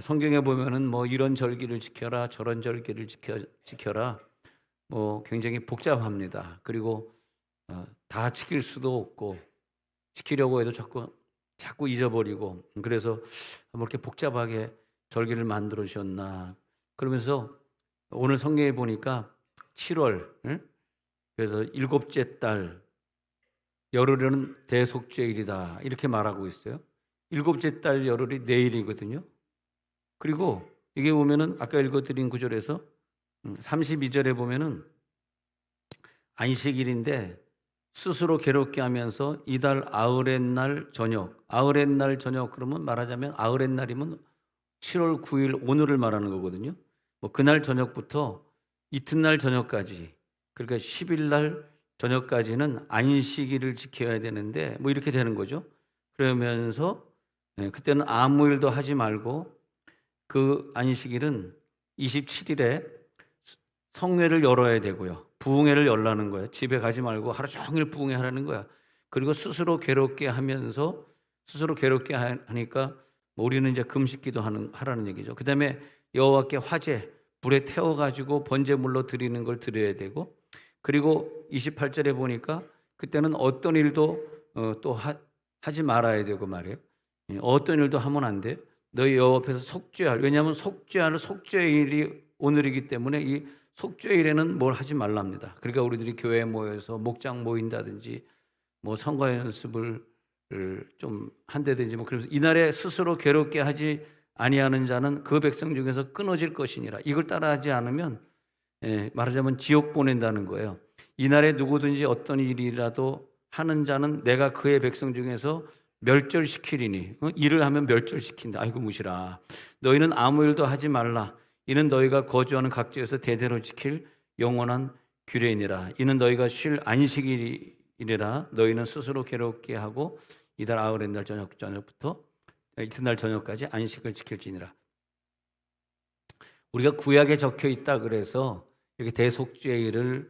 성경에 보면은 뭐 이런 절기를 지켜라, 저런 절기를 지켜라, 뭐 굉장히 복잡합니다. 그리고 다 지킬 수도 없고 지키려고 해도 자꾸 잊어버리고, 그래서 뭐 이렇게 복잡하게 절기를 만들어 주셨나. 그러면서 오늘 성경에 보니까 7월, 응? 그래서 일곱째 달 열흘은 대속죄일이다 이렇게 말하고 있어요. 일곱째 달 열흘이 내일이거든요. 그리고 이게 보면은 아까 읽어드린 구절에서 32절에 보면은 안식일인데 스스로 괴롭게 하면서 이달 아흐렛날 저녁, 아흐렛날 저녁 그러면 말하자면 아흐렛날이면 7월 9일 오늘을 말하는 거거든요. 뭐 그날 저녁부터 이튿날 저녁까지, 그러니까 10일 날 저녁까지는 안식일을 지켜야 되는데 뭐 이렇게 되는 거죠. 그러면서 그때는 아무 일도 하지 말고 그 안식일은 27일에 성회를 열어야 되고요. 부흥회를 열라는 거예요. 집에 가지 말고 하루 종일 부흥회 하라는 거야. 그리고 스스로 괴롭게 하면서, 스스로 괴롭게 하니까 우리는 이제 금식기도 하라는 얘기죠. 그 다음에 여호와께 화제, 불에 태워가지고 번제물로 드리는 걸 드려야 되고, 그리고 28절에 보니까 그때는 어떤 일도 또 하지 말아야 되고 말이에요. 어떤 일도 하면 안 돼요. 너희 여호와 앞에서 속죄할, 왜냐하면 속죄할 속죄일이 오늘이기 때문에 이 속죄일에는 뭘 하지 말랍니다. 그러니까 우리들이 교회에 모여서 목장 모인다든지 뭐 선거 연습을 좀 한다든지 뭐 그러면서 이날에 스스로 괴롭게 하지 아니하는 자는 그 백성 중에서 끊어질 것이니라. 이걸 따라하지 않으면 말하자면 지옥 보낸다는 거예요. 이날에 누구든지 어떤 일이라도 하는 자는 내가 그의 백성 중에서 멸절시키리니, 일을 하면 멸절시킨다. 아이고 무시라. 너희는 아무 일도 하지 말라. 이는 너희가 거주하는 각지에서 대대로 지킬 영원한 규례이니라. 이는 너희가 쉴 안식일이라. 너희는 스스로 괴롭게 하고 이달 아흐렛날 저녁부터 이튿날 저녁까지 안식을 지킬지니라. 우리가 구약에 적혀 있다 그래서 이렇게 대속죄일을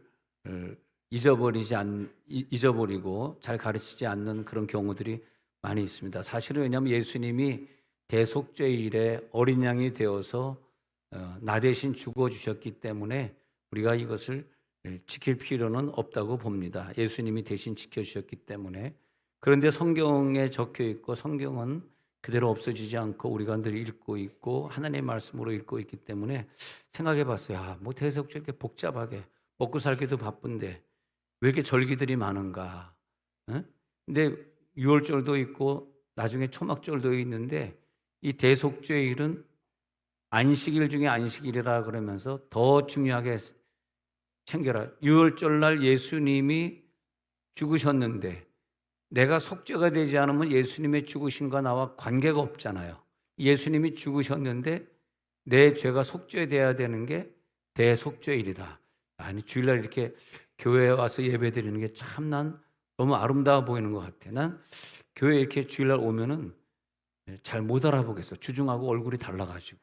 잊어버리고 잘 가르치지 않는 그런 경우들이 많이 있습니다. 사실은 왜냐하면 예수님이 대속죄일에 어린 양이 되어서 나 대신 죽어주셨기 때문에 우리가 이것을 지킬 필요는 없다고 봅니다. 예수님이 대신 지켜주셨기 때문에. 그런데 성경에 적혀 있고 성경은 그대로 없어지지 않고 우리가 늘 읽고 있고 하나님의 말씀으로 읽고 있기 때문에 생각해 봤어요. 뭐 대속죄 이렇게 복잡하게 먹고 살기도 바쁜데 왜 이렇게 절기들이 많은가? 근데 유월절도 있고 나중에 초막절도 있는데 이 대속죄일은 안식일 중에 안식일이라 그러면서 더 중요하게 챙겨라. 유월절 날 예수님이 죽으셨는데 내가 속죄가 되지 않으면 예수님의 죽으심과 나와 관계가 없잖아요. 예수님이 죽으셨는데 내 죄가 속죄돼야 되는 게 대속죄일이다. 아니 주일날 이렇게 교회에 와서 예배드리는 게 참 난 너무 아름다워 보이는 것 같아. 난 교회 이렇게 주일날 오면은 잘 못 알아보겠어. 주중하고 얼굴이 달라가지고.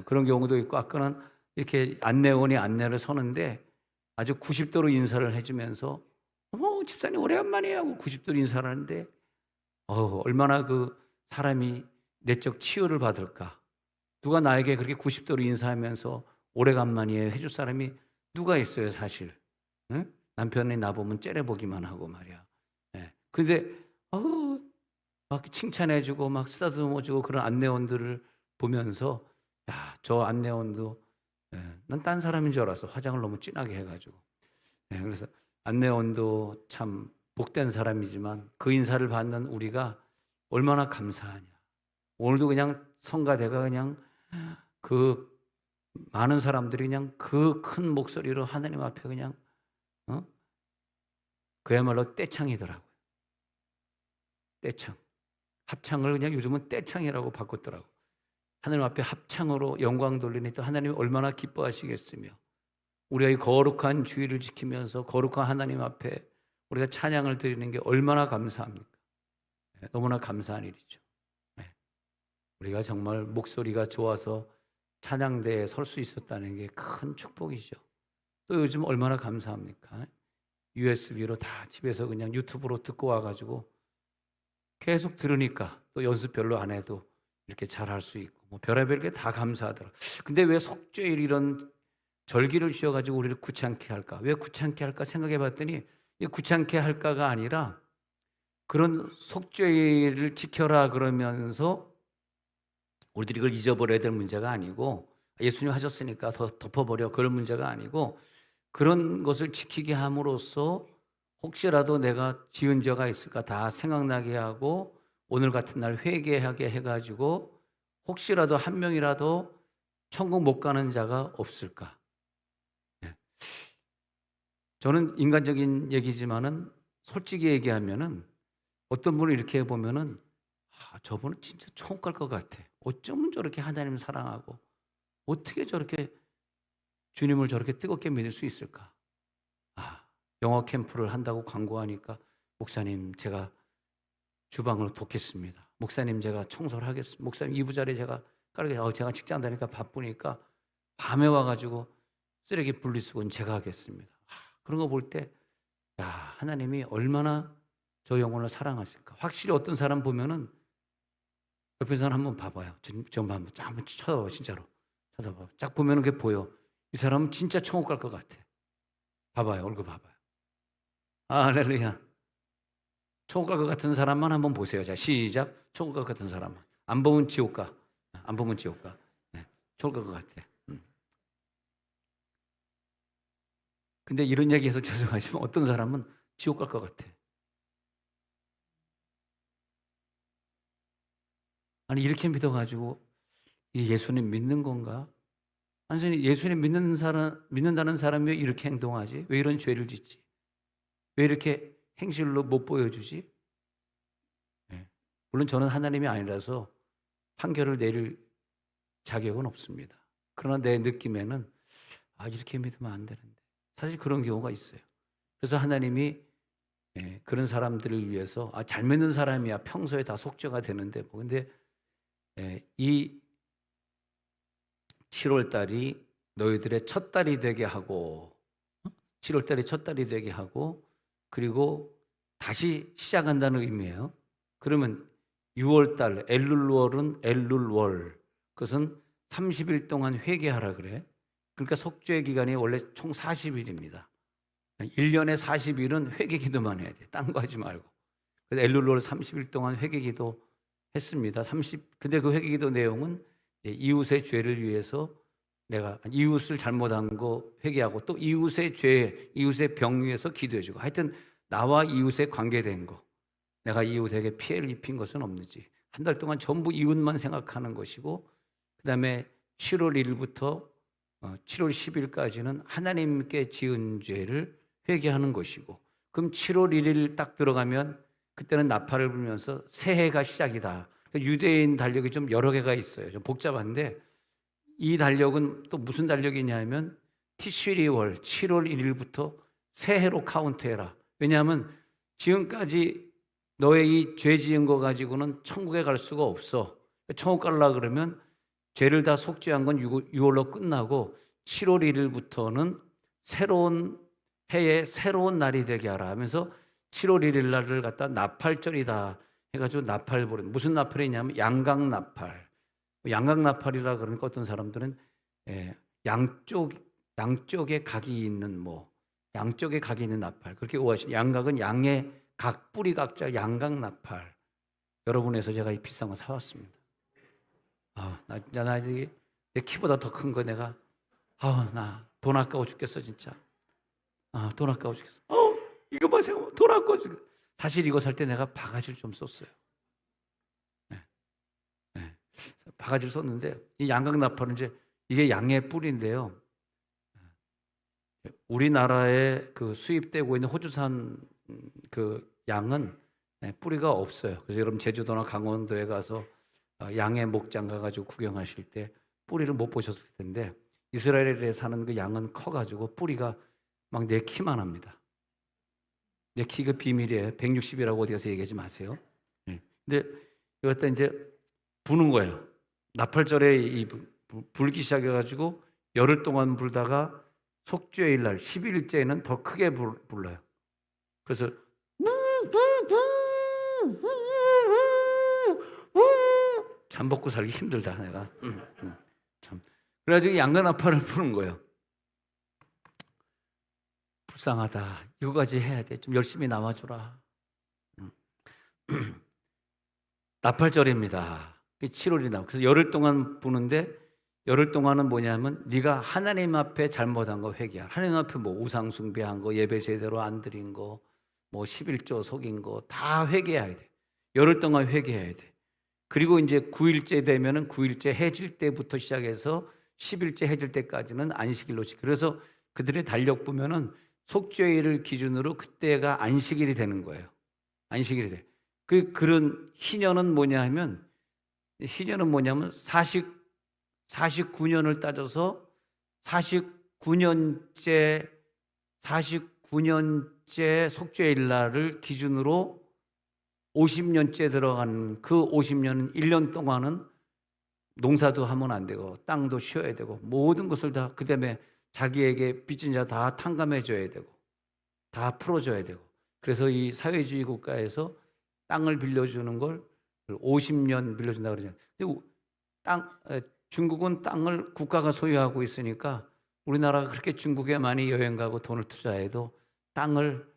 그런 경우도 있고, 아까는 이렇게 안내원이 안내를 서는데 아주 90도로 인사를 해주면서 어머 집사님 오래간만이에요 하고 90도로 인사를 하는데 얼마나 그 사람이 내적 치유를 받을까. 누가 나에게 그렇게 90도로 인사하면서 오래간만이에요 해줄 사람이 누가 있어요 사실. 응? 남편이 나보면 째려보기만 하고 말이야. 근데 막 칭찬해주고 막 쓰다듬어주고 그런 안내원들을 보면서 저 안내원도 난 딴 사람인 줄 알았어. 화장을 너무 진하게 해가지고. 그래서 안내원도 참 복된 사람이지만 그 인사를 받는 우리가 얼마나 감사하냐. 오늘도 그냥 성가대가 그냥 그 많은 사람들이 그냥 그 큰 목소리로 하나님 앞에 그냥 그야말로 떼창이더라고요. 떼창. 합창을 그냥 요즘은 떼창이라고 바꿨더라고. 하나님 앞에 합창으로 영광 돌리니 또 하나님이 얼마나 기뻐하시겠으며 우리가 이 거룩한 주의를 지키면서 거룩한 하나님 앞에 우리가 찬양을 드리는 게 얼마나 감사합니까? 너무나 감사한 일이죠. 우리가 정말 목소리가 좋아서 찬양대에 설 수 있었다는 게 큰 축복이죠. 또 요즘 얼마나 감사합니까? USB로 다 집에서 그냥 유튜브로 듣고 와가지고 계속 들으니까 또 연습 별로 안 해도 이렇게 잘 할 수 있고 뭐 별의별 게 다 감사하더라. 근데 왜 속죄일 이런 절기를 지어가지고 우리를 귀찮게 할까? 왜 귀찮게 할까 생각해 봤더니 이 귀찮게 할까가 아니라 그런 속죄일을 지켜라 그러면서 우리들이 이걸 잊어버려야 될 문제가 아니고 예수님 하셨으니까 더 덮어버려 그럴 문제가 아니고 그런 것을 지키게 함으로써 혹시라도 내가 지은 죄가 있을까 다 생각나게 하고 오늘 같은 날 회개하게 해가지고 혹시라도 한 명이라도 천국 못 가는 자가 없을까? 예. 저는 인간적인 얘기지만은 솔직히 얘기하면은 어떤 분을 이렇게 보면은 저분은 진짜 천국 갈 것 같아. 어쩌면 저렇게 하나님을 사랑하고 어떻게 저렇게 주님을 저렇게 뜨겁게 믿을 수 있을까? 영어 캠프를 한다고 광고하니까 목사님 제가 주방을 돕겠습니다. 목사님 제가 청소를 하겠습니다. 목사님 이부자리 제가 깔게 제가 직장 다니까 바쁘니까 밤에 와가지고 쓰레기 분리수거는 제가 하겠습니다. 그런 거 볼 때 하나님이 얼마나 저 영혼을 사랑하실까. 확실히 어떤 사람 보면은 옆에 사람 한번 봐봐요. 좀 한번 쳐다봐 진짜로 쳐다봐. 쫙 보면은 그게 보여. 이 사람은 진짜 천국 갈 것 같아. 봐봐요 얼굴 봐봐요. 할렐루야. 천국 갈 것 같은 사람만 한번 보세요. 자 시작. 천국 갈 것 같은 사람만. 안 보면 지옥 가. 안 보면 지옥 가. 네. 천국 갈 것 같아. 근데 이런 얘기해서 죄송하지만 어떤 사람은 지옥 갈 것 같아. 아니 이렇게 믿어가지고 이 예수님 믿는 건가? 완전히 예수님 믿는다는 사람이 왜 이렇게 행동하지? 왜 이런 죄를 짓지? 왜 이렇게 행실로 못 보여주지? 네. 물론 저는 하나님이 아니라서 판결을 내릴 자격은 없습니다. 그러나 내 느낌에는 이렇게 믿으면 안 되는데 사실 그런 경우가 있어요. 그래서 하나님이 그런 사람들을 위해서 잘 믿는 사람이야 평소에 다 속죄가 되는데 뭐 근데 이 7월 달이 너희들의 첫 달이 되게 하고 7월 달이 첫 달이 되게 하고 그리고 다시 시작한다는 의미예요. 그러면 6월 달 엘룰월은 엘룰월 그것은 30일 동안 회개하라 그래. 그러니까 속죄 기간이 원래 총 40일입니다. 1년에 40일은 회개 기도만 해야 돼. 딴 거 하지 말고. 그래서 엘룰월 30일 동안 회개 기도 했습니다. 근데 그 회개 기도 내용은 이웃의 죄를 위해서 내가 이웃을 잘못한 거 회개하고 또 이웃의 죄, 이웃의 병 위해서 기도해주고 하여튼 나와 이웃에 관계된 거 내가 이웃에게 피해를 입힌 것은 없는지 한 달 동안 전부 이웃만 생각하는 것이고 그 다음에 7월 1일부터 7월 10일까지는 하나님께 지은 죄를 회개하는 것이고 그럼 7월 1일 딱 들어가면 그때는 나팔을 불면서 새해가 시작이다. 그러니까 유대인 달력이 좀 여러 개가 있어요. 좀 복잡한데 이 달력은 또 무슨 달력이냐면 티슈리월 7월 1일부터 새해로 카운트해라. 왜냐하면 지금까지 너의 이 죄 지은 거 가지고는 천국에 갈 수가 없어. 천국 가려고 그러면 죄를 다 속죄한 건 6월로 끝나고 7월 1일부터는 새로운 해의 새로운 날이 되게 하라 하면서 7월 1일 날을 갖다 나팔절이다 해가지고 나팔 부르는 무슨 나팔이냐면 양강나팔. 양강나팔이라 그러니까 어떤 사람들은 양쪽에 각이 있는 양쪽에 각이 있는 나팔 그렇게 오하시는 양각은 양의 각 뿌리 각자 양강나팔. 여러분에서 제가 이 비싼 거 사왔습니다. 내 키보다 더 큰 거 내가 나 돈 아까워 죽겠어 진짜. 돈 아까워 죽겠어. 이거 봐 생각 돈 아까워 죽겠어. 사실 이거 살 때 내가 바가지를 좀 썼어요. 바가지를 썼는데 이 양강나팔은 이제 이게 양의 뿌리인데요. 우리나라에 그 수입되고 있는 호주산 그 양은 뿌리가 없어요. 그래서 여러분 제주도나 강원도에 가서 양의 목장 가가지고 구경하실 때 뿌리를 못 보셨을 텐데 이스라엘에 사는 그 양은 커가지고 뿌리가 막 내 키만 합니다. 내 키가 비밀이에요. 160이라고 어디 가서 얘기하지 마세요. 근데 이거 갖다 이제 부는 거예요. 나팔절에 불기 시작해가지고 열흘 동안 불다가 속죄일 날 10일째는 더 크게 불러요. 그래서 잠 먹고 살기 힘들다 내가. 참. 그래가지고 양근아파를 부른 거예요. 불쌍하다. 이거까지 해야 돼. 좀 열심히 남아주라. 나팔절입니다. 7월이다. 그래서 열흘 동안 부는데 열흘 동안은 뭐냐면 네가 하나님 앞에 잘못한 거 회개하라. 하나님 앞에 뭐 우상 숭배한 거, 예배 제대로 안 드린 거, 뭐 11조 속인 거 다 회개해야 돼. 열흘 동안 회개해야 돼. 그리고 이제 9일째 되면은 9일째 해질 때부터 시작해서 10일째 해질 때까지는 안식일로 지켜. 그래서 그들의 달력 보면은 속죄일을 기준으로 그때가 안식일이 되는 거예요. 안식일이 돼. 그런 희년은 뭐냐 하면 희년은 뭐냐면 49년을 따져서 49년째 속죄일 날을 기준으로 50년째 들어간 그 50년은 1년 동안은 농사도 하면 안 되고 땅도 쉬어야 되고 모든 것을 다 그다음에 자기에게 빚진 자 다 탕감해 줘야 되고 다 풀어 줘야 되고 그래서 이 사회주의 국가에서 땅을 빌려주는 걸 50년 빌려준다 그러죠. 중국은 땅을 국가가 소유하고 있으니까 우리나라가 그렇게 중국에 많이 여행 가고 돈을 투자해도 땅을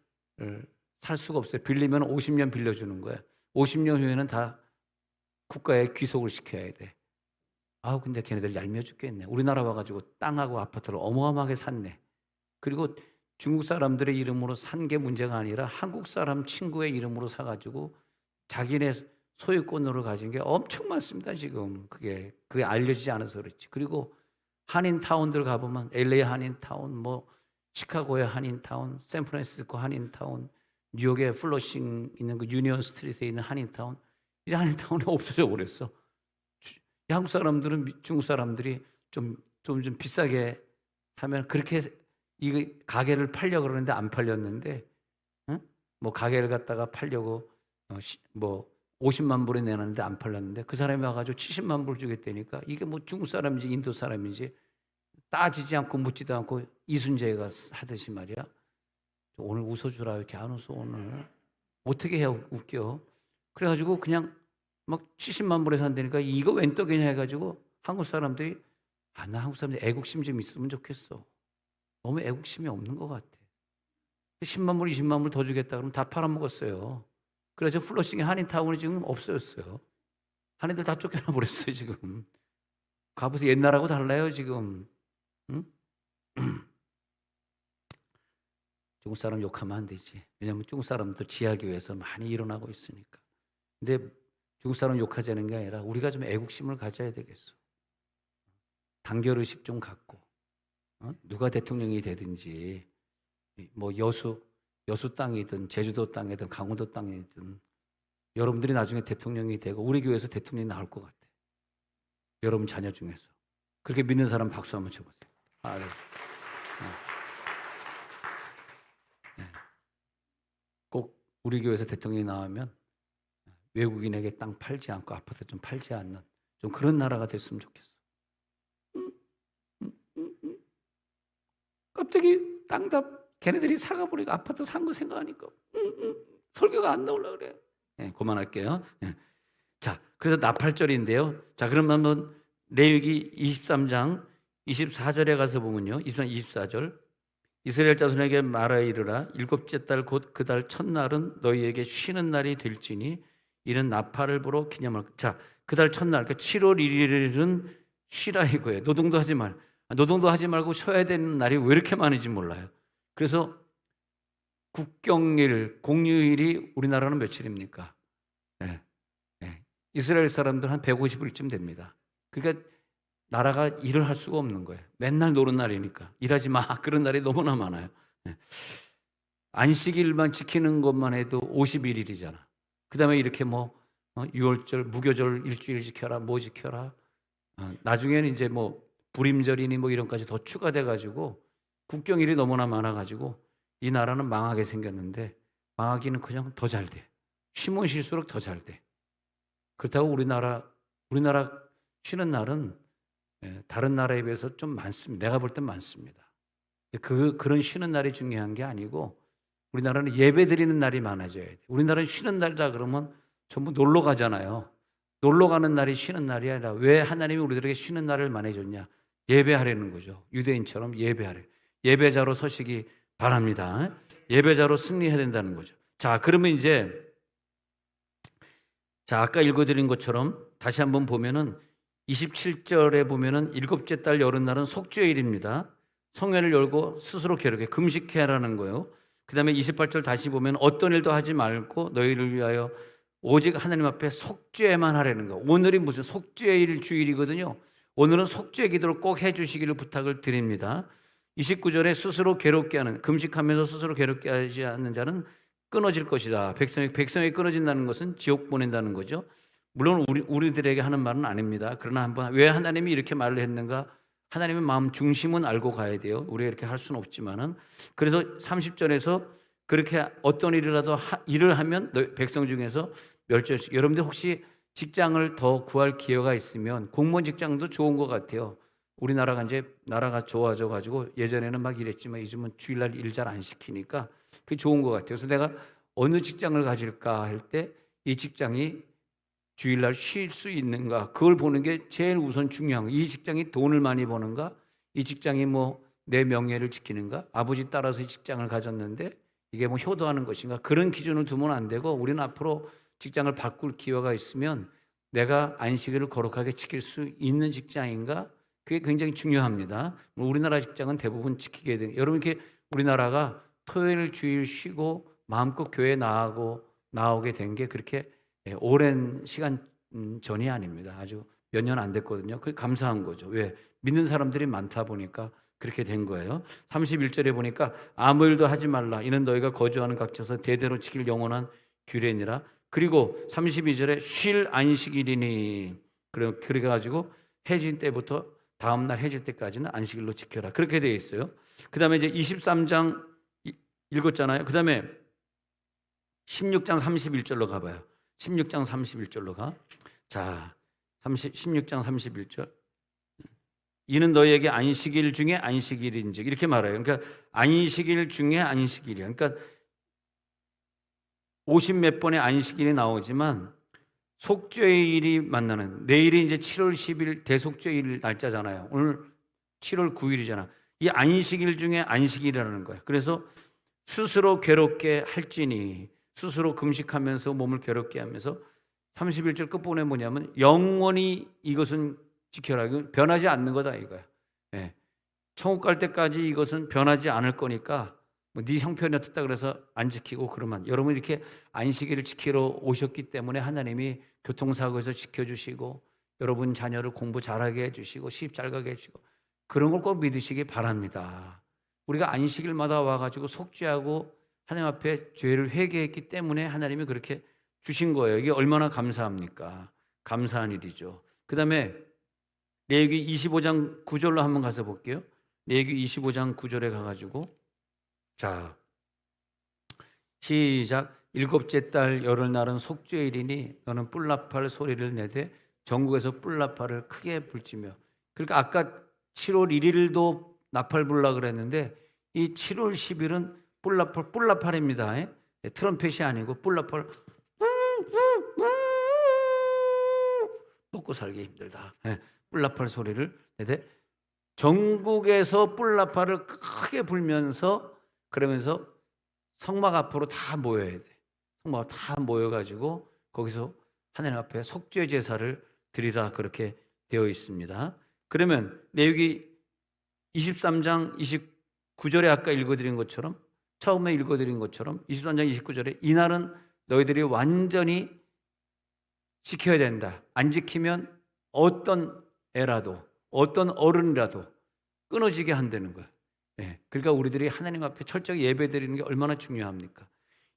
살 수가 없어요. 빌리면 50년 빌려주는 거예요. 50년 후에는 다 국가에 귀속을 시켜야 돼. 근데 걔네들 얄미워 죽겠네. 우리나라 와가지고 땅하고 아파트를 어마어마하게 샀네. 그리고 중국 사람들의 이름으로 산 게 문제가 아니라 한국 사람 친구의 이름으로 사가지고 자기네 소유권으로 가진 게 엄청 많습니다. 지금 그게 알려지지 않아서 그렇지. 그리고 한인타운들 가보면 LA 한인타운, 뭐 시카고의 한인타운, 샌프란시스코 한인타운, 뉴욕의 플러싱 있는 그 유니온 스트리트에 있는 한인타운, 이제 한인타운이 없어져 버렸어. 한국 사람들은 중국 사람들이 좀 비싸게 사면 그렇게 이 가게를 팔려고 그러는데 안 팔렸는데, 뭐 가게를 갖다가 팔려고 뭐 50만 불에 내놨는데 안 팔렸는데 그 사람이 와가지고 70만 불 주겠다니까 이게 뭐 중국 사람인지 인도 사람인지 따지지 않고 묻지도 않고 이순재가 하듯이 말이야. 오늘 웃어주라 이렇게 안 웃어 오늘 어떻게 해야 웃겨. 그래가지고 그냥 막 70만 불에 산다니까 이거 웬 떡이냐 해가지고 한국 사람들이 나 한국 사람들 애국심 좀 있으면 좋겠어. 너무 애국심이 없는 것 같아. 10만 불 20만 불 더 주겠다 그러면 다 팔아먹었어요. 그래서 플러싱의 한인타운이 지금 없어졌어요. 한인들 다 쫓겨나 버렸어요 지금. 가보세요. 옛날하고 달라요 지금. 응? 중국 사람 욕하면 안 되지. 왜냐하면 중국 사람들 지하기 위해서 많이 일어나고 있으니까. 근데 중국 사람 욕하자는 게 아니라 우리가 좀 애국심을 가져야 되겠어. 단결의식 좀 갖고 누가 대통령이 되든지 뭐 여수 땅이든 제주도 땅이든 강원도 땅이든 여러분들이 나중에 대통령이 되고 우리 교회에서 대통령이 나올 것 같아. 여러분 자녀 중에서. 그렇게 믿는 사람 박수 한번 쳐보세요. 네. 꼭 우리 교회에서 대통령이 나오면 외국인에게 땅 팔지 않고 아파트 좀 팔지 않는 좀 그런 나라가 됐으면 좋겠어. 갑자기 땅다 걔네들이 사가버리고 아파트 산 거 생각하니까 설교가 안 나오려고 그래. 그만할게요. 자, 그래서 나팔절인데요. 자, 그러면 한번 레위기 23장 24절에 가서 보면요. 24절 이스라엘 자손에게 말하여 이르라 일곱째 달 곧 그 달 첫날은 너희에게 쉬는 날이 될지니 이는 나팔을 불어 기념할. 자, 그 달 첫날 그러니까 7월 1일은 쉬라 이거예요. 노동도 하지 말고 쉬어야 되는 날이 왜 이렇게 많은지 몰라요. 그래서 국경일, 공휴일이 우리나라는 며칠입니까? 이스라엘 사람들 한 150일쯤 됩니다. 그러니까 나라가 일을 할 수가 없는 거예요. 맨날 노는 날이니까 일하지 마 그런 날이 너무나 많아요. 안식일만 지키는 것만 해도 51일이잖아. 그 다음에 이렇게 뭐 6월절, 무교절 일주일 지켜라, 뭐 지켜라. 나중에는 이제 뭐 불임절이니 뭐 이런 까지 더 추가돼 가지고 국경일이 너무나 많아 가지고 이 나라는 망하게 생겼는데 망하기는 그냥 더 잘 돼. 쉬면 쉴수록 더 잘 돼. 그렇다고 우리나라 쉬는 날은 다른 나라에 비해서 좀 많습니다. 내가 볼 땐 많습니다. 그런 쉬는 날이 중요한 게 아니고 우리나라는 예배 드리는 날이 많아져야 돼. 우리나라는 쉬는 날이다 그러면 전부 놀러 가잖아요. 놀러 가는 날이 쉬는 날이 아니라 왜 하나님이 우리들에게 쉬는 날을 만해줬냐? 예배하려는 거죠. 유대인처럼 예배하려. 예배자로 서시기 바랍니다. 예배자로 승리해야 된다는 거죠. 자, 그러면 이제 아까 읽어드린 것처럼 다시 한번 보면은 27절에 보면은 일곱째 달 여름 날은 속죄일입니다. 성회를 열고 스스로 괴롭게 금식해야 하라는 거예요. 그 다음에 28절 다시 보면 어떤 일도 하지 말고 너희를 위하여 오직 하나님 앞에 속죄만 하라는 거. 오늘이 무슨 속죄일 주일이거든요. 오늘은 속죄 기도를 꼭 해주시기를 부탁을 드립니다. 29절에 스스로 괴롭게 하는, 금식하면서 스스로 괴롭게 하지 않는 자는 끊어질 것이다. 백성이 끊어진다는 것은 지옥 보낸다는 거죠. 물론 우리들에게 하는 말은 아닙니다. 그러나 한번 왜 하나님이 이렇게 말을 했는가? 하나님의 마음 중심은 알고 가야 돼요. 우리가 이렇게 할 수는 없지만은. 그래서 30절에서 그렇게 어떤 일이라도 일을 하면 백성 중에서 멸절시. 여러분들 혹시 직장을 더 구할 기회가 있으면 공무원 직장도 좋은 것 같아요. 우리나라가 이제 나라가 좋아져 가지고 예전에는 막 이랬지만 요즘은 주일날 일 잘 안 시키니까 그게 좋은 것 같아요. 그래서 내가 어느 직장을 가질까 할 때 이 직장이 주일날 쉴 수 있는가, 그걸 보는 게 제일 우선 중요한 거예요. 이 직장이 돈을 많이 버는가, 이 직장이 뭐 내 명예를 지키는가, 아버지 따라서 이 직장을 가졌는데 이게 뭐 효도하는 것인가, 그런 기준을 두면 안 되고 우리는 앞으로 직장을 바꿀 기회가 있으면 내가 안식일을 거룩하게 지킬 수 있는 직장인가, 그게 굉장히 중요합니다. 우리나라 직장은 대부분 지키게 돼요. 여러분, 이렇게 우리나라가 토요일 주일 쉬고 마음껏 교회 나오게 된 게 그렇게 오랜 시간 전이 아닙니다. 아주 몇 년 안 됐거든요. 그게 감사한 거죠. 왜? 믿는 사람들이 많다 보니까 그렇게 된 거예요. 31절에 보니까 아무 일도 하지 말라. 이는 너희가 거주하는 각처에서 대대로 지킬 영원한 규례니라. 그리고 32절에 쉴 안식일이니, 그래가지고 해진 때부터 다음날 해질 때까지는 안식일로 지켜라. 그렇게 되어 있어요. 그 다음에 이제 23장 읽었잖아요. 그 다음에 16장 31절로 가봐요. 16장 31절로 가. 자, 16장 31절. 이는 너희에게 안식일 중에 안식일인즉, 이렇게 말해요. 그러니까 안식일 중에 안식일이야. 그러니까 50몇 번의 안식일이 나오지만 속죄일이 만나는, 내일이 이제 7월 10일 대속죄일 날짜잖아요. 오늘 7월 9일이잖아. 이 안식일 중에 안식일이라는 거예요. 그래서 스스로 괴롭게 할지니, 스스로 금식하면서 몸을 괴롭게 하면서 31절 끝부분에 뭐냐면 영원히 이것은 지켜라. 이건 변하지 않는 거다 이거야. 예. 천국 갈 때까지 이것은 변하지 않을 거니까 뭐 네 형편이 어떻다 그래서 안 지키고 그러면, 여러분 이렇게 안식일을 지키러 오셨기 때문에 하나님이 교통사고에서 지켜주시고 여러분 자녀를 공부 잘하게 해주시고 시집 잘 가게 해주시고 그런 걸 꼭 믿으시기 바랍니다. 우리가 안식일마다 와가지고 속죄하고 하나님 앞에 죄를 회개했기 때문에 하나님이 그렇게 주신 거예요. 이게 얼마나 감사합니까? 감사한 일이죠. 그 다음에 레위기 25장 9절로 한번 가서 볼게요. 레위기 25장 9절에 가가지고, 자, 시작. 일곱째 달 열흘날은 속죄일이니 너는 뿔나팔 소리를 내되 전국에서 뿔나팔을 크게 불지며. 그러니까 아까 7월 1일도 나팔 불라 그랬는데 이 7월 10일은 뿔나팔입니다. 트럼펫이 아니고 뿔나팔. 먹고 살기 힘들다. 뿔나팔 소리를 내되 전국에서 뿔나팔을 크게 불면서, 그러면서 성막 앞으로 다 모여야 돼. 성막 다 모여가지고 거기서 하나님 앞에 속죄 제사를 드리라, 그렇게 되어 있습니다. 그러면 레위기 23장 29절에 아까 읽어드린 것처럼, 처음에 읽어드린 것처럼 23장 29절에 이날은 너희들이 완전히 지켜야 된다. 안 지키면 어떤 애라도 어떤 어른이라도 끊어지게 한다는 거예요. 그러니까 우리들이 하나님 앞에 철저히 예배드리는 게 얼마나 중요합니까?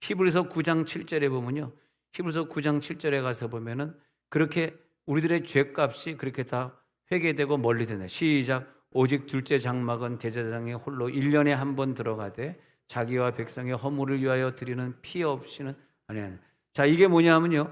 히브리서 9장 7절에 보면요, 히브리서 9장 7절에 가서 보면은 그렇게 우리들의 죄값이 그렇게 다 회개되고 멀리 되네. 시작. 오직 둘째 장막은 대제사장이 홀로 1년에 한 번 들어가되 자기와 백성의 허물을 위하여 드리는 피 없이는 아니. 자, 이게 뭐냐면요,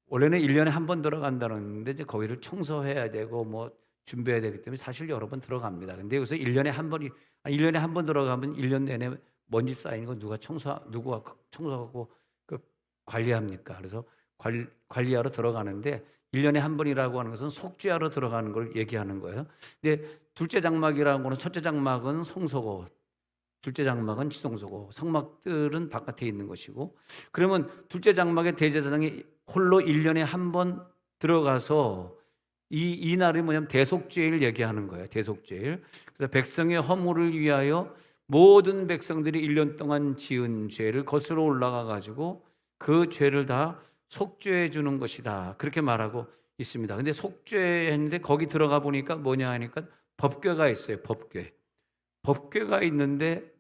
원래는 1년에 한 번 들어간다는데 이제 거기를 청소해야 되고 뭐 준비해야 되기 때문에 사실 여러 번 들어갑니다. 근데 여기서 1년에 한 번이, 1년에 한 번 들어가면 1년 내내 먼지 쌓이는 거 누가 청소하고 그 관리합니까? 그래서 관리하러 들어가는데 1년에 한 번이라고 하는 것은 속죄하러 들어가는 걸 얘기하는 거예요. 근데 둘째 장막이라고 하는 첫째 장막은 성소고 둘째 장막은 지성소고 성막들은 바깥에 있는 것이고 그러면 둘째 장막의 대제사장이 홀로 1년에 한 번 들어가서 이 날이 뭐냐면 대속죄일 얘기하는 거예요. 대속죄일. 그래서 백성의 허물을 위하여 모든 백성들이 1년 동안 지은 죄를 거슬러 올라가 가지고 그 죄를 다 속죄해 주는 것이다. 그렇게 말하고 있습니다. 근데 속죄했는데 거기 들어가 보니까 뭐냐 하니까 법궤가 있어요. 법궤. 법궤가 있는데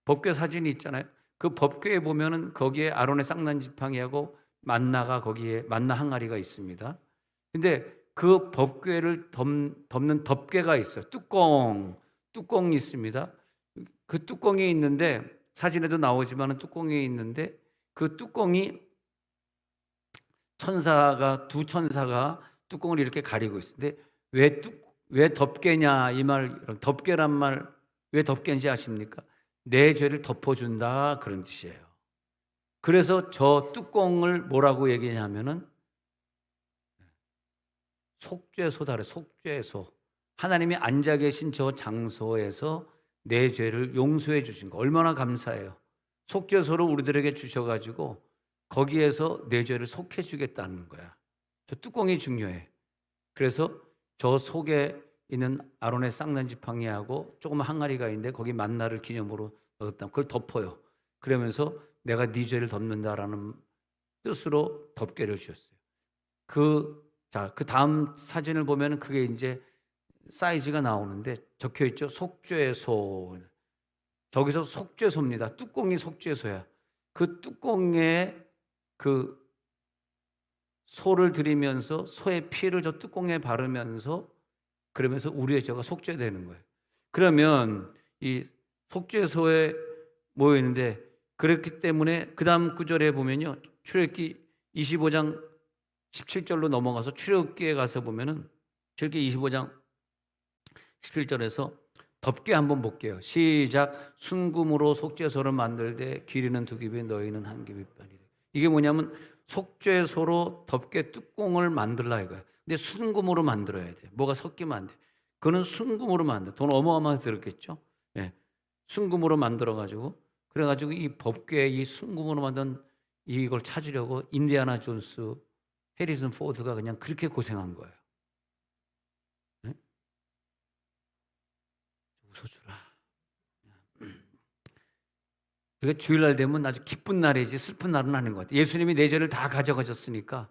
법궤 사진이 있잖아요. 그 법궤에 보면은 거기에 아론의 쌍난 지팡이하고 만나가 거기에 만나 항아리가 있습니다. 근데 그 법궤를 덮는 덮개가 있어요. 뚜껑이 있습니다. 그 뚜껑이 있는데 사진에도 나오지만 뚜껑이 있는데 그 뚜껑이 두 천사가 뚜껑을 이렇게 가리고 있는데 왜 덮개냐 이 말 덮개란 말 왜 덮개인지 아십니까? 내 죄를 덮어준다 그런 뜻이에요. 그래서 저 뚜껑을 뭐라고 얘기하냐면은 속죄소다 그래. 속죄소. 하나님이 앉아 계신 저 장소에서 내 죄를 용서해 주신 거 얼마나 감사해요. 속죄소를 우리들에게 주셔가지고 거기에서 내 죄를 속해 주겠다는 거야. 저 뚜껑이 중요해. 그래서 저 속에 있는 아론의 쌍난 지팡이하고 조그만 항아리가 있는데 거기 만나를 기념으로 넣었다. 그걸 덮어요. 그러면서 내가 네 죄를 덮는다라는 뜻으로 덮개를 주셨어요. 그 다음 사진을 보면 그게 이제 사이즈가 나오는데 적혀 있죠. 속죄소. 저기서 속죄소입니다. 뚜껑이 속죄소야. 그 뚜껑에 그 소를 들이면서 소의 피를 저 뚜껑에 바르면서 그러면서 우리의 죄가 속죄되는 거예요. 그러면 이 속죄소에 모여 있는데 그렇기 때문에 그 다음 구절에 보면요. 출애굽기 25장 17절로 넘어가서 출애굽기에 가서 보면은 출애굽기 25장 17절에서 덮개 한번 볼게요. 시작. 순금으로 속죄소를 만들되 길이는 2규빗 너희는 1규빗. 이게 뭐냐면 속죄소로 덮개 뚜껑을 만들라 이거야. 근데 순금으로 만들어야 돼. 뭐가 섞이면 안 돼. 그는 순금으로 만들. 돈 어마어마하게 들었겠죠. 예. 순금으로 만들어 가지고 그래 가지고 이 법궤 이 순금으로 만든 이걸 찾으려고 인디아나 존스 해리슨 포드가 그냥 그렇게 고생한 거예요. 네? 웃어주라. 그러니까 주일날 되면 아주 기쁜 날이지 슬픈 날은 아닌 것 같아요. 예수님이 내 죄를 다 가져가셨으니까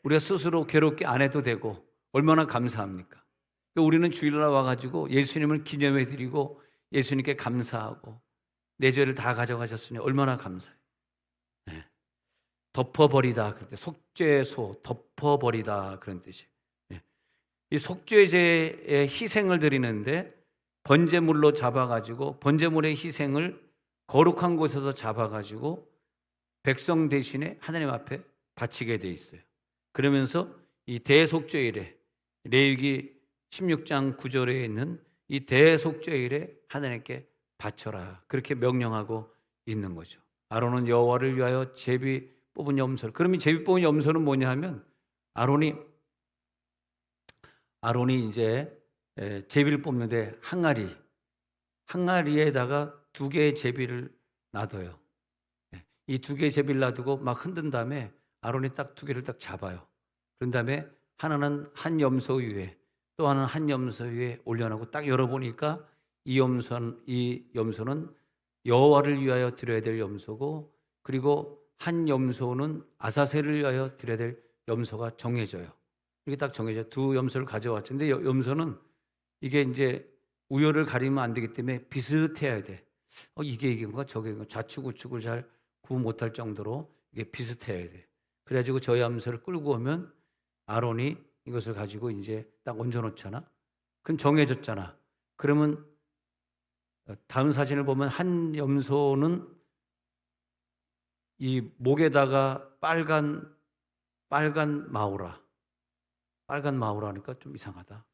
우리가 스스로 괴롭게 안 해도 되고 얼마나 감사합니까? 그러니까 우리는 주일날 와가지고 예수님을 기념해드리고 예수님께 감사하고 내 죄를 다 가져가셨으니 얼마나 감사해요. 네. 덮어버리다 그럴 때 속죄소 덮어버리다 그런 뜻이에요. 네. 이 속죄제의 희생을 드리는데 번제물로 잡아가지고 번제물의 희생을 거룩한 곳에서 잡아가지고 백성 대신에 하나님 앞에 바치게 돼 있어요. 그러면서 이 대속죄일에 레위기 16장 9절에 있는 이 대속죄일에 하나님께 바쳐라 그렇게 명령하고 있는 거죠. 아론은 여호와를 위하여 제비 뽑은 염소를. 그럼 이 제비 뽑은 염소는 뭐냐 하면 아론이 이제 제비를 뽑는데 항아리에다가 2개의 제비를 놔둬요. 이 2개의 제비를 놔두고 막 흔든 다음에 아론이 딱 2개를 딱 잡아요. 그런 다음에 하나는 한 염소 위에 또 하나는 한 염소 위에 올려놓고 딱 열어보니까 이 염소는 여호와를 위하여 드려야 될 염소고 그리고 한 염소는 아사셀을 위하여 드려야 될 염소가 정해져요. 이렇게 딱 정해져 2 염소를 가져왔죠. 근데 염소는 이게 이제 우열을 가리면 안 되기 때문에 비슷해야 돼. 이게 이건가 저게 이건가 좌측 우측을 잘 구분 못할 정도로 이게 비슷해야 돼. 그래가지고 저 염소를 끌고 오면 아론이 이것을 가지고 이제 딱 얹어놓잖아. 그건 정해졌잖아. 그러면 다음 사진을 보면 한 염소는 이 목에다가 빨간 마우라니까 좀 이상하다.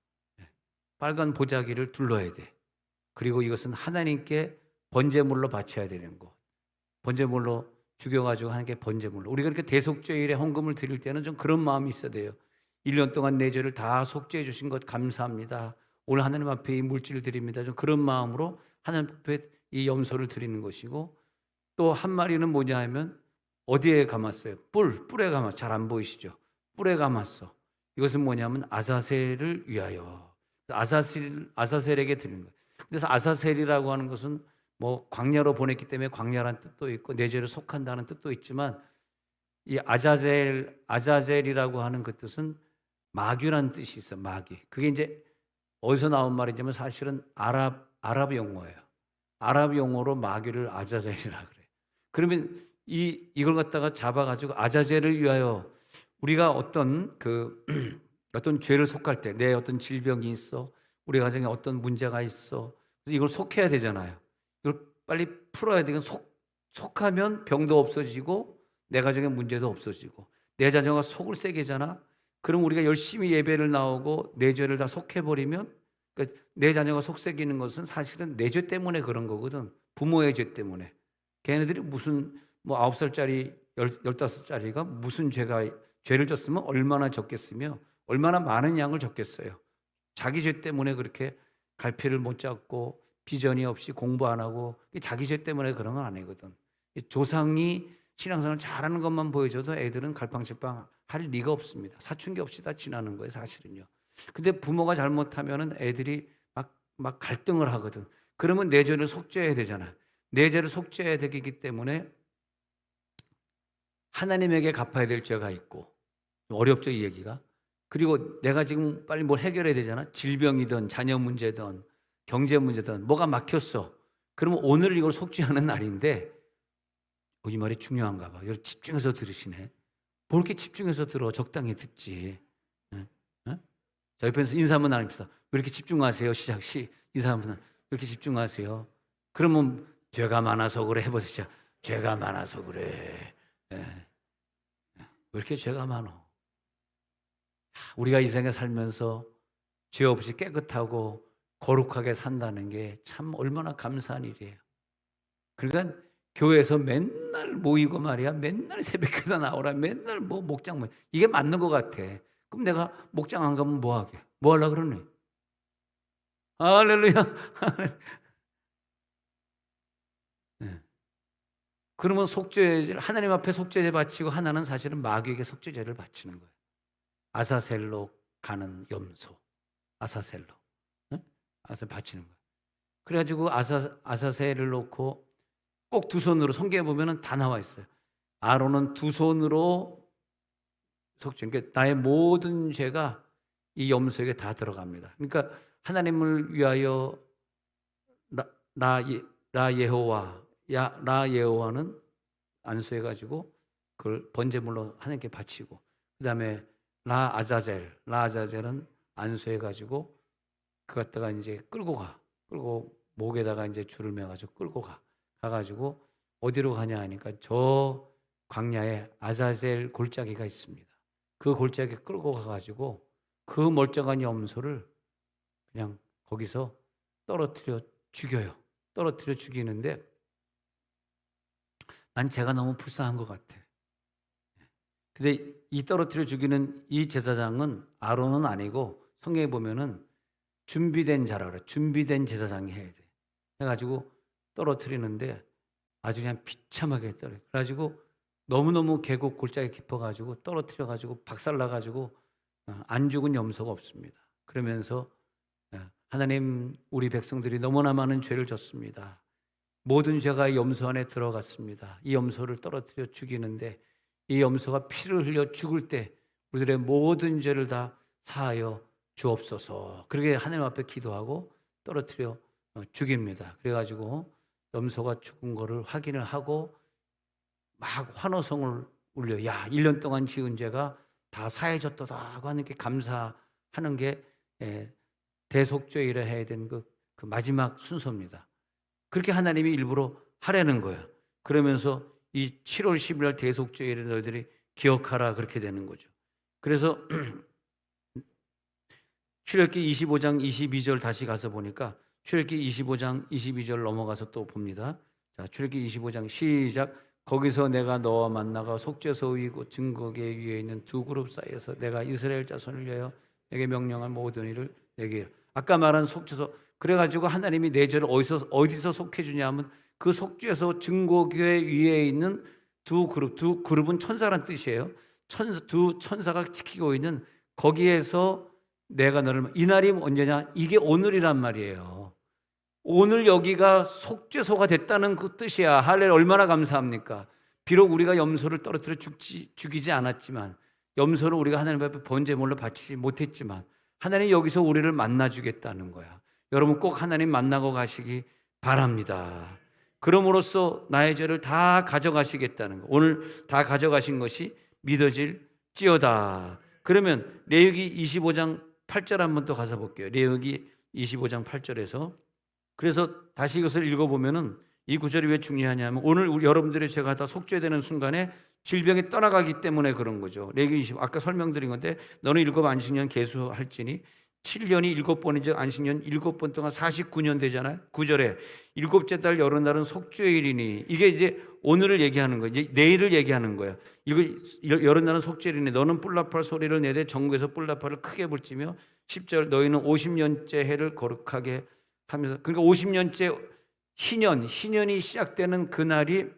빨간 보자기를 둘러야 돼. 그리고 이것은 하나님께 번제물로 바쳐야 되는 거. 번제물로 죽여가지고 하나님께 번제물로. 우리가 그렇게 대속죄일에 헌금을 드릴 때는 좀 그런 마음이 있어야 돼요. 1년 동안 내 죄를 다 속죄해 주신 것 감사합니다. 오늘 하나님 앞에 이 물질을 드립니다. 좀 그런 마음으로 하나님 앞에 이 염소를 드리는 것이고, 또 한 마리는 뭐냐 하면 어디에 감았어요? 뿔에 감았어. 잘 안 보이시죠? 뿔에 감았어. 이것은 뭐냐면 아사셀을 위하여, 아사셀에게 드리는 거예요. 그래서 아사셀이라고 하는 것은 뭐 광야로 보냈기 때문에 광야라는 뜻도 있고 내 죄를 속한다는 뜻도 있지만, 이 아자젤이라고 하는 그 뜻은 마귀라는 뜻이 있어. 마귀. 그게 이제 어디서 나온 말이냐면 사실은 아랍 용어예요. 아랍 용어로 마귀를 아자젤이라 그래요. 그러면 이걸 갖다가 잡아가지고 아자젤을 위하여, 우리가 어떤 어떤 죄를 속할 때, 내 어떤 질병이 있어, 우리 가정에 어떤 문제가 있어, 그래서 이걸 속해야 되잖아요. 이걸 빨리 풀어야 되긴, 속하면 병도 없어지고 내 가정의 문제도 없어지고, 내 자녀가 속을 새기잖아. 그럼 우리가 열심히 예배를 나오고 내 죄를 다 속해버리면, 그러니까 내 자녀가 속새기는 것은 사실은 내 죄 때문에 그런 거거든. 부모의 죄 때문에. 걔네들이 무슨 뭐 9살짜리 15살짜리가 무슨 죄를 졌으면 얼마나 졌겠으며 얼마나 많은 양을 졌겠어요. 자기 죄 때문에 그렇게 갈피를 못 잡고 비전이 없이 공부 안 하고, 자기 죄 때문에 그런 건 아니거든. 조상이 신앙생활 잘하는 것만 보여줘도 애들은 갈팡질팡 할 리가 없습니다. 사춘기 없이 다 지나는 거예요, 사실은요. 근데 부모가 잘못하면은 애들이 막 갈등을 하거든. 그러면 내 죄를 속죄해야 되잖아. 내 죄를 속죄해야 되기 때문에 하나님에게 갚아야 될 죄가 있고, 어렵죠, 이 얘기가. 그리고 내가 지금 빨리 뭘 해결해야 되잖아. 질병이든 자녀 문제든 경제 문제든 뭐가 막혔어. 그러면 오늘 이걸 속죄하는 날인데, 이 말이 중요한가 봐. 여러분 집중해서 들으시네. 뭘 이렇게 집중해서 들어. 적당히 듣지. 자, 옆에서 인사 한번 나눕시다. 왜 이렇게 집중하세요? 인사 한번. 왜 이렇게 집중하세요? 그러면 죄가 많아서 그래 해보세요. 죄가 많아서 그래. 왜 이렇게 죄가 많어? 우리가 이 생에 살면서 죄 없이 깨끗하고 거룩하게 산다는 게 참 얼마나 감사한 일이에요. 그러니까 교회에서 맨날 모이고 말이야, 맨날 새벽기도 나오라, 맨날 뭐 목장 모여, 이게 맞는 것 같아. 그럼 내가 목장 안 가면 뭐 하게? 뭐 하려고 그러니? 할렐루야. 네. 그러면 하나님 앞에 속죄제 바치고, 하나는 사실은 마귀에게 속죄제를 바치는 거예요. 아사셀로 가는 염소, 아사셀로, 아사 바치는 거예요. 그래가지고 아사셀을 놓고 꼭 두 손으로, 성경에 보면은 다 나와 있어요. 아론은 두 손으로 속죄. 그러니까 나의 모든 죄가 이 염소에게 다 들어갑니다. 그러니까 하나님을 위하여 라 예호와는 안수해가지고 그걸 번제물로 하나님께 바치고, 그 다음에 라아자젤은 안수해가지고 그 갖다가 이제 끌고 목에다가 이제 줄을 매가지고 끌고 가가지고 어디로 가냐 하니까 저 광야에 아자젤 골짜기가 있습니다. 그 골짜기 끌고 가가지고 그 멀쩡한 염소를 그냥 거기서 떨어뜨려 죽여요. 떨어뜨려 죽이는데 난 제가 너무 불쌍한 것 같아. 근데 이 떨어뜨려 죽이는 이 제사장은 아론은 아니고, 성경에 보면은 준비된 자라 그래. 준비된 제사장이 해야 돼. 해가지고 떨어뜨리는데 아주 그냥 비참하게 떨어져. 그래가지고 너무너무 계곡 골짜기 깊어가지고 떨어뜨려가지고 박살나가지고 안 죽은 염소가 없습니다. 그러면서 하나님, 우리 백성들이 너무나 많은 죄를 졌습니다. 모든 죄가 염소 안에 들어갔습니다. 이 염소를 떨어뜨려 죽이는데 이 염소가 피를 흘려 죽을 때 우리들의 모든 죄를 다 사하여 주옵소서. 그렇게 하나님 앞에 기도하고 떨어뜨려 죽입니다. 그래가지고 염소가 죽은 거를 확인을 하고 막 환호성을 울려. 야, 1년 동안 지은 죄가 다 사해졌도다 하고 하나님께 감사하는 게 대속죄일에 해야 되는 그 마지막 순서입니다. 그렇게 하나님이 일부러 하라는 거예요. 그러면서 이 7월 10일 대속죄일을 너희들이 기억하라, 그렇게 되는 거죠. 그래서 출애굽기 25장 22절 다시 가서 보니까, 출애굽기 25장 22절 넘어가서 또 봅니다. 자, 출애굽기 25장 시작. 거기서 내가 너와 만나가 속죄소 위고 증거계 위에 있는 두 그룹 사이에서 내가 이스라엘 자손을 위하여 내게 명령한 모든 일을 내게 아까 말한 속죄소 그래가지고 하나님이 내 죄를 어디서 속해주냐 하면 그 속죄소 증거계 위에 있는 두 그룹은 천사란 뜻이에요. 두 천사가 지키고 있는 거기에서 내가 너를 이 날이 언제냐? 이게 오늘이란 말이에요. 오늘 여기가 속죄소가 됐다는 그 뜻이야. 할렐루야. 얼마나 감사합니까? 비록 우리가 염소를 떨어뜨려 죽이지 않았지만 염소를 우리가 하나님 앞에 번제물로 바치지 못했지만 하나님 여기서 우리를 만나주겠다는 거야. 여러분 꼭 하나님 만나고 가시기 바랍니다. 그럼으로써 나의 죄를 다 가져가시겠다는 거. 오늘 다 가져가신 것이 믿어질지어다. 그러면 레위기 25장 8절 한번 또 가서 볼게요. 레위기 25장 8절에서 그래서 다시 이것을 읽어보면은 이 구절이 왜 중요하냐면 오늘 여러분들의 죄가 다 속죄되는 순간에 질병이 떠나가기 때문에 그런 거죠. 레위기 25 아까 설명드린 건데 너는 일곱 안식년 계수할지니 7년이 7번이죠. 안식년 7번 동안 49년 되잖아요. 9절에 일곱째 달 여러 날은 속죄일이니 이게 이제 오늘을 얘기하는 거예요. 이제 내일을 얘기하는 거예요. 여러 날은 속죄일이니 너는 뿔나팔 소리를 내되 전국에서 뿔나팔을 크게 불지며 10절 너희는 50년째 해를 거룩하게 하면서 그러니까 50년째 희년이 시작되는 그날이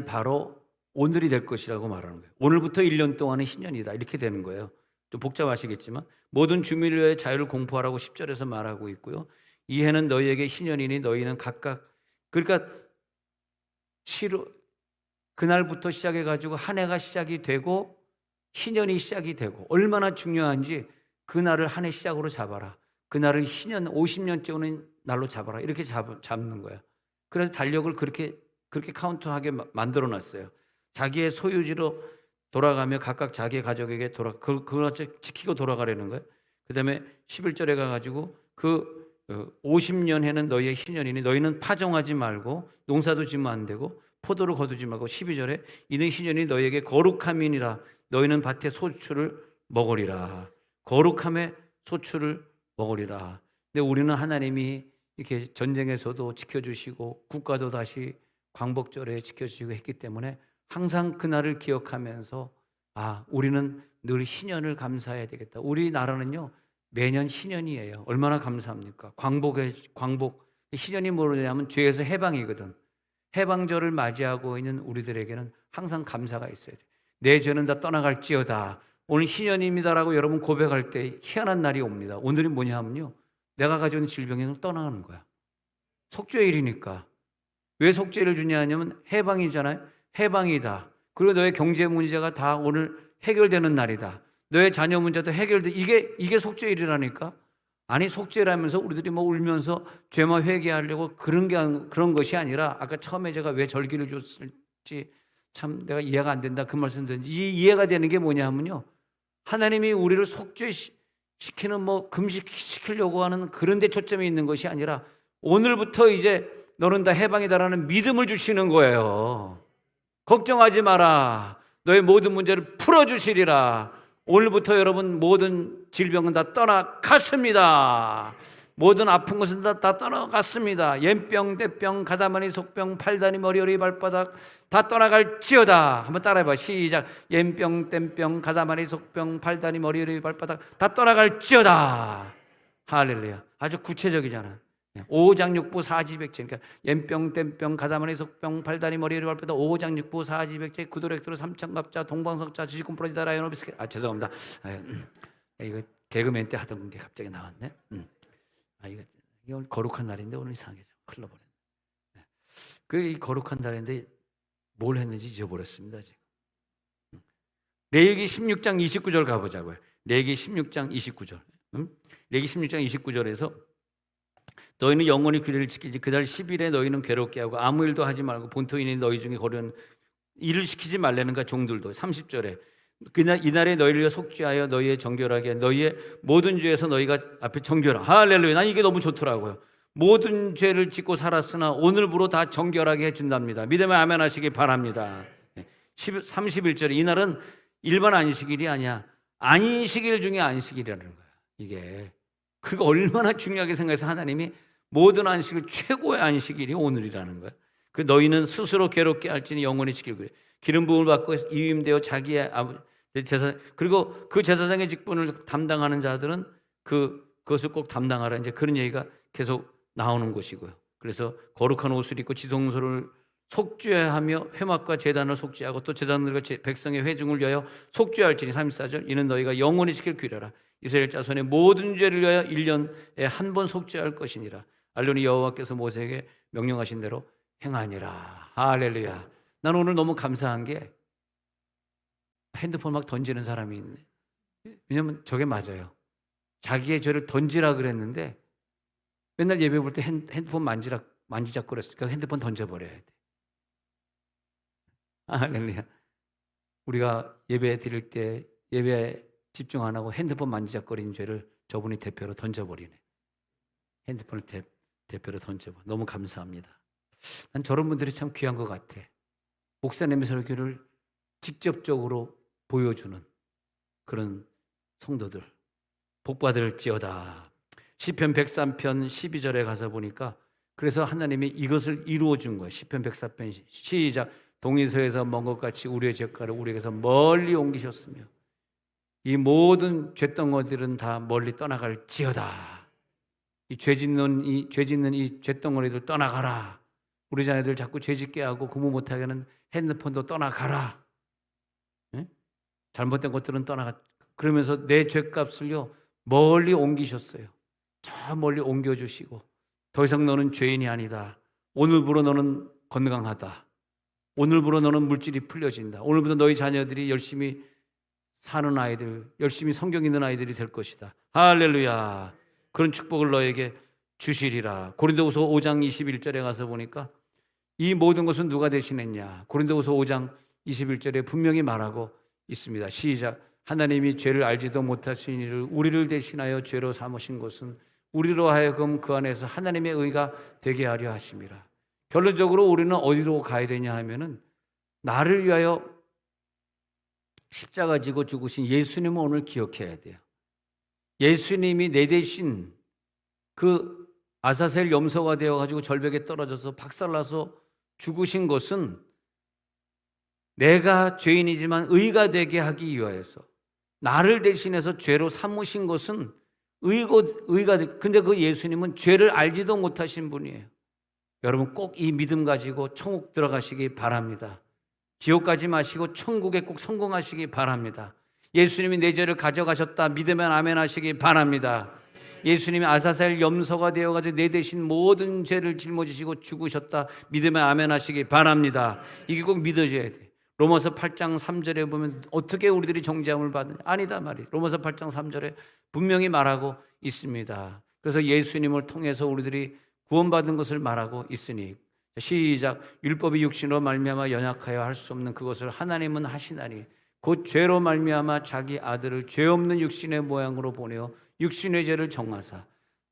바로 오늘이 될 것이라고 말하는 거예요. 오늘부터 1년 동안은 희년이다 이렇게 되는 거예요. 좀 복잡하시겠지만 모든 주민을 위해 자유를 공포하라고 10절에서 말하고 있고요. 이 해는 너희에게 희년이니 너희는 각각 그러니까 그날부터 시작해가지고 한 해가 시작이 되고 희년이 시작이 되고 얼마나 중요한지 그날을 한 해 시작으로 잡아라. 그날을 희년 50년째 오는 날로 잡아라. 이렇게 잡는 거야. 그래서 달력을 그렇게 카운트하게 만들어 놨어요. 자기의 소유지로 돌아가며 각각 자기의 가족에게 그걸 지키고 돌아가려는 거예요. 그 다음에 11절에 가가지고 50년 해는 너희의 희년이니 너희는 파종하지 말고 농사도 지면 안 되고 포도를 거두지 말고 12절에 이는 희년이 너희에게 거룩함이니라 너희는 밭의 소출을 먹으리라. 거룩함의 소출을 먹으리라. 근데 우리는 하나님이 이렇게 전쟁에서도 지켜주시고 국가도 다시 광복절에 지켜주시고 했기 때문에 항상 그날을 기억하면서 우리는 늘 희년을 감사해야 되겠다. 우리나라는요 매년 희년이에요. 얼마나 감사합니까? 광복 희년이 뭐냐면 죄에서 해방이거든. 해방절을 맞이하고 있는 우리들에게는 항상 감사가 있어야 돼. 내 죄는 다 떠나갈지어다. 오늘 희년입니다라고 여러분 고백할 때 희한한 날이 옵니다. 오늘이 뭐냐 하면요 내가 가져온 질병이 떠나가는 거야. 속죄일이니까. 왜 속죄를 주냐 하냐면 해방이잖아요. 해방이다. 그리고 너의 경제 문제가 다 오늘 해결되는 날이다. 너의 자녀 문제도 해결돼. 이게 속죄일이라니까. 아니 속죄라면서 우리들이 울면서 죄만 회개하려고 그런 것이 아니라 아까 처음에 제가 왜 절기를 줬을지 참 내가 이해가 안 된다 그 말씀 드렸는데 이해가 되는 게 뭐냐 하면요 하나님이 우리를 속죄시키는 금식시키려고 하는 그런 데 초점이 있는 것이 아니라 오늘부터 이제 너는 다 해방이다라는 믿음을 주시는 거예요. 걱정하지 마라. 너의 모든 문제를 풀어주시리라. 오늘부터 여러분 모든 질병은 다 떠나갔습니다. 모든 아픈 것은 다 떠나갔습니다. 옌병, 대병, 가다마니, 속병, 팔다리, 머리허리, 발바닥 다 떠나갈지어다. 한번 따라해봐. 시작. 옌병, 땜병, 가다마니, 속병, 팔다리, 머리허리, 발바닥 다 떠나갈지어다. 할렐루야. 아주 구체적이잖아. 5장육부 사지백제 그러니까 옌병, 땜병, 가다마니, 속병, 팔다리, 머리허리, 발바닥 5장육부 사지백제 구도렉도로 삼천갑자, 동방석자, 지지꾼 부러지다 라이오노비스 죄송합니다. 이거 개그맨 때 하던 게 갑자기 나왔네. 이거 오늘 거룩한 날인데 오늘 이상하게 흘러버렸네. 이 거룩한 날인데 뭘 했는지 잊어버렸습니다. 지금. 레위기 16장 29절 가보자고요. 레위기 16장 29절. 레위기 16장 29절에서 너희는 영원히 규례를 지키지 그달 10일에 너희는 괴롭게 하고 아무 일도 하지 말고 본토인이 너희 중에 거류한 일을 시키지 말라는가 종들도 30절에 이날에 너희를 위해 속죄하여 너희의 정결하게 너희의 모든 죄에서 너희가 앞에 정결하 할렐루야. 난 이게 너무 좋더라고요. 모든 죄를 짓고 살았으나 오늘부로 다 정결하게 해준답니다. 믿으면 아멘 하시기 바랍니다. 31절에 이날은 일반 안식일이 아니야. 안식일 중에 안식일이라는 거야. 이게 그리고 얼마나 중요하게 생각해서 하나님이 모든 안식일 최고의 안식일이 오늘이라는 거야. 그 너희는 스스로 괴롭게 할지니 영원히 지키고 기름 부음을 받고 이임되어 자기의 제사 그리고 그 제사장의 직분을 담당하는 자들은 그것을 꼭 담당하라. 이제 그런 얘기가 계속 나오는 것이고요. 그래서 거룩한 옷을 입고 지성소를 속죄하며 회막과 제단을 속죄하고 또 제사장들과 백성의 회중을 위하여 속죄할지니 34절 이는 너희가 영원히 지킬 규례라. 이스라엘 자손의 모든 죄를 위하여 1년에 한 번 속죄할 것이니라. 알로니 여호와께서 모세에게 명령하신 대로 행하니라. 할렐루야. 나는 오늘 너무 감사한 게 핸드폰 막 던지는 사람이 있네. 왜냐면 저게 맞아요. 자기의 죄를 던지라 그랬는데 맨날 예배 볼 때 핸드폰 만지작거렸으니까 핸드폰 던져버려야 돼. 할렐루야. 우리가 예배 드릴 때 예배에 집중 안 하고 핸드폰 만지작거리는 죄를 저분이 대표로 던져버리네. 핸드폰을 대표로 던져버. 너무 감사합니다. 난 저런 분들이 참 귀한 것 같아. 목사님의 설교를 직접적으로 보여주는 그런 성도들 복 받을지어다. 시편 103편 12절에 가서 보니까 그래서 하나님이 이것을 이루어 준 거예요. 시편 103편 시작. 동이서에서 먼 것 같이 우리의 죄가를 우리에게서 멀리 옮기셨으며 이 모든 죄덩어리들은 다 멀리 떠나갈지어다. 이 죄 짓는 이 죄덩어리들 떠나가라. 우리 자녀들 자꾸 죄짓게 하고 공부 못하게 하는 핸드폰도 떠나가라. 네? 잘못된 것들은 떠나가. 그러면서 내 죄값을요 멀리 옮기셨어요. 저 멀리 옮겨주시고 더 이상 너는 죄인이 아니다. 오늘부로 너는 건강하다. 오늘부로 너는 물질이 풀려진다. 오늘부터 너희 자녀들이 열심히 사는 아이들, 열심히 성경 있는 아이들이 될 것이다. 할렐루야. 그런 축복을 너에게 주시리라. 고린도후서 5장 21절에 가서 보니까 이 모든 것은 누가 대신했냐. 고린도후서 5장 21절에 분명히 말하고 있습니다. 시작. 하나님이 죄를 알지도 못하신 이를 우리를 대신하여 죄로 삼으신 것은 우리로 하여금 그 안에서 하나님의 의가 되게 하려 하심이라. 결론적으로 우리는 어디로 가야 되냐 하면은 나를 위하여 십자가 지고 죽으신 예수님을 오늘 기억해야 돼요. 예수님이 내 대신 그 아사셀 염소가 되어가지고 절벽에 떨어져서 박살나서 죽으신 것은 내가 죄인이지만 의가 되게 하기 위하여서 나를 대신해서 죄로 삼으신 것은 의가 근데 그 예수님은 죄를 알지도 못하신 분이에요. 여러분 꼭 이 믿음 가지고 천국 들어가시기 바랍니다. 지옥 가지 마시고 천국에 꼭 성공하시기 바랍니다. 예수님이 내 죄를 가져가셨다 믿으면 아멘 하시기 바랍니다. 예수님이 아사셀 염소가 되어가지고 내 대신 모든 죄를 짊어지시고 죽으셨다 믿으면 아멘 하시기 바랍니다. 이게 꼭 믿어져야 돼. 로마서 8장 3절에 보면 어떻게 우리들이 정죄함을 받느냐. 아니다 말이에요. 로마서 8장 3절에 분명히 말하고 있습니다. 그래서 예수님을 통해서 우리들이 구원받은 것을 말하고 있으니 시작. 율법이 육신으로 말미암아 연약하여 할 수 없는 그것을 하나님은 하시나니 곧 죄로 말미암아 자기 아들을 죄 없는 육신의 모양으로 보내어 육신의 죄를 정하사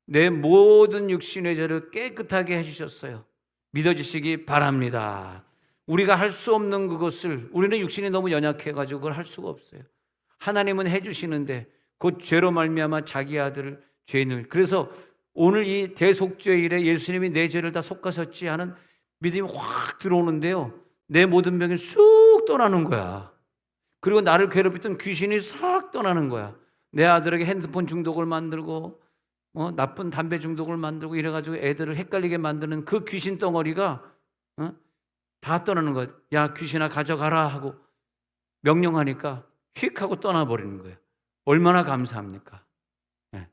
내 모든 육신의 죄를 깨끗하게 해주셨어요. 믿어주시기 바랍니다. 우리가 할 수 없는 그것을 우리는 육신이 너무 연약해가지고 그걸 할 수가 없어요. 하나님은 해주시는데 곧 죄로 말미암아 자기 아들을 죄인을. 그래서 오늘 이 대속죄일에 예수님이 내 죄를 다 속하셨지 하는 믿음이 확 들어오는데요, 내 모든 병이 쑥 떠나는 거야. 그리고 나를 괴롭혔던 귀신이 싹 떠나는 거야. 내 아들에게 핸드폰 중독을 만들고 나쁜 담배 중독을 만들고 이래가지고 애들을 헷갈리게 만드는 그 귀신 덩어리가 다 떠나는 거야. 야 귀신아 가져가라 하고 명령하니까 휙 하고 떠나버리는 거예요. 얼마나 감사합니까? 네.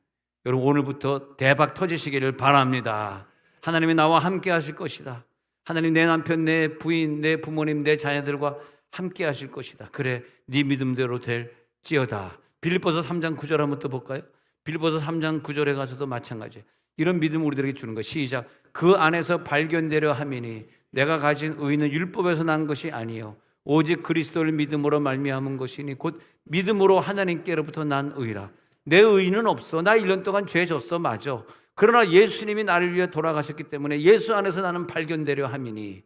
여러분 오늘부터 대박 터지시기를 바랍니다. 하나님이 나와 함께 하실 것이다. 하나님 내 남편, 내 부인, 내 부모님, 내 자녀들과 함께 하실 것이다. 그래 네 믿음대로 될지어다. 빌립보서 3장 9절 한번 또 볼까요? 빌립보서 3장 9절에 가서도 마찬가지예요. 이런 믿음 우리들에게 주는 거. 시작. 그 안에서 발견되려 함이니 내가 가진 의는 율법에서 난 것이 아니요 오직 그리스도를 믿음으로 말미암은 것이니 곧 믿음으로 하나님께로부터 난 의라. 내 의는 없어. 나 1년 동안 죄 졌어. 맞아. 그러나 예수님이 나를 위해 돌아가셨기 때문에 예수 안에서 나는 발견되려 함이니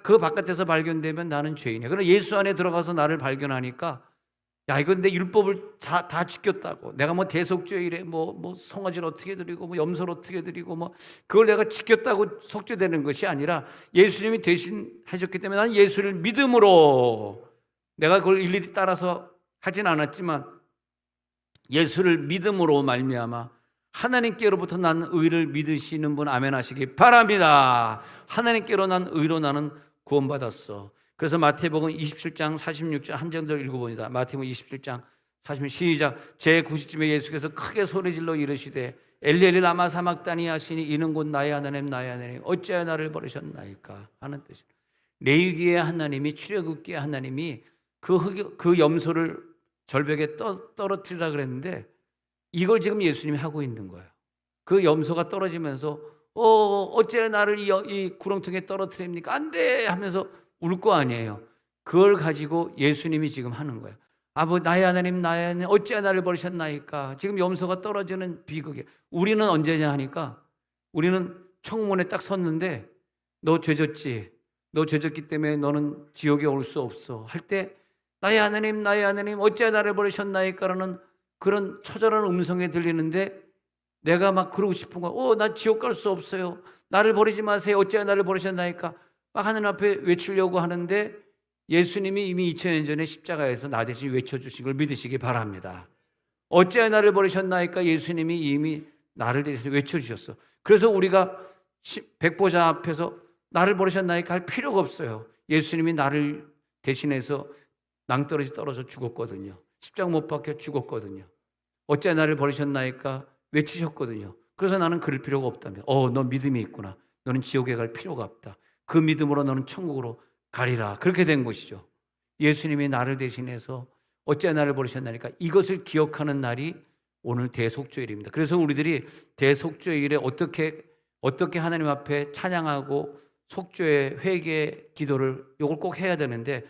그 바깥에서 발견되면 나는 죄인이야. 그러나 예수 안에 들어가서 나를 발견하니까 야, 이건 내 율법을 다 지켰다고. 내가 뭐 대속죄일에 뭐 송아지를 어떻게 드리고 뭐 염소를 어떻게 드리고 뭐 그걸 내가 지켰다고 속죄되는 것이 아니라 예수님이 대신 하셨기 때문에 나는 예수를 믿음으로, 내가 그걸 일일이 따라서 하진 않았지만 예수를 믿음으로 말미암아 하나님께로부터 난 의를 믿으시는 분 아멘 하시기 바랍니다. 하나님께로 난 의로 나는 구원받았어. 그래서 마태복음 27장 46절 한 장 더 읽어봅니다. 마태복음 27장 46 시작. 제9시쯤에 예수께서 크게 소리질러 이르시되 엘리 엘리 라마 사막다니 하시니 이는 곧 나의 하나님 나의 하나님 어찌하여 나를 버리셨나이까 하는 뜻이에요. 레위기의 하나님이, 출애굽기의 하나님이 그 염소를 절벽에 떨어뜨리라 그랬는데 이걸 지금 예수님이 하고 있는 거예요. 그 염소가 떨어지면서 어째 나를 이 구렁텅이에 떨어뜨립니까? 안 돼 하면서 울 거 아니에요. 그걸 가지고 예수님이 지금 하는 거예요. 아버지 나의 하나님 나의 하나님 어찌 나를 버리셨나이까. 지금 염소가 떨어지는 비극이에요. 우리는 언제냐 하니까 우리는 청문회 딱 섰는데 너 죄졌지, 너 죄졌기 때문에 너는 지옥에 올 수 없어 할 때 나의 하나님 어찌 나를 버리셨나이까라는 그런 처절한 음성이 들리는데 내가 막 그러고 싶은 거야. 나 지옥 갈 수 없어요. 나를 버리지 마세요. 어찌 나를 버리셨나이까. 막 하늘 앞에 외치려고 하는데 예수님이 이미 2000년 전에 십자가에서 나 대신 외쳐주신 걸 믿으시기 바랍니다. 어찌 나를 버리셨나이까. 예수님이 이미 나를 대신 외쳐주셨어. 그래서 우리가 백보자 앞에서 나를 버리셨나이까 할 필요가 없어요. 예수님이 나를 대신해서 낭떠러지 떨어져 죽었거든요. 십자가 못 박혀 죽었거든요. 어찌 나를 버리셨나이까 외치셨거든요. 그래서 나는 그럴 필요가 없다며. 너 믿음이 있구나. 너는 지옥에 갈 필요가 없다. 그 믿음으로 너는 천국으로 가리라. 그렇게 된 것이죠. 예수님이 나를 대신해서 어찌 나를 버리셨나니까 이것을 기억하는 날이 오늘 대속죄일입니다. 그래서 우리들이 대속죄일에 어떻게 하나님 앞에 찬양하고 속죄 회개 기도를 이걸 꼭 해야 되는데,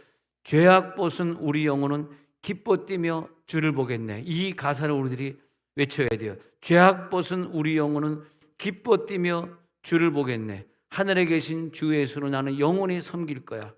죄악 벗은 우리 영혼은 기뻐 뛰며 주를 보겠네. 이 가사를 우리들이 외쳐야 돼요. 죄악 벗은 우리 영혼은 기뻐 뛰며 주를 보겠네. 하늘에 계신 주 예수를 나는 영원히 섬길 거야.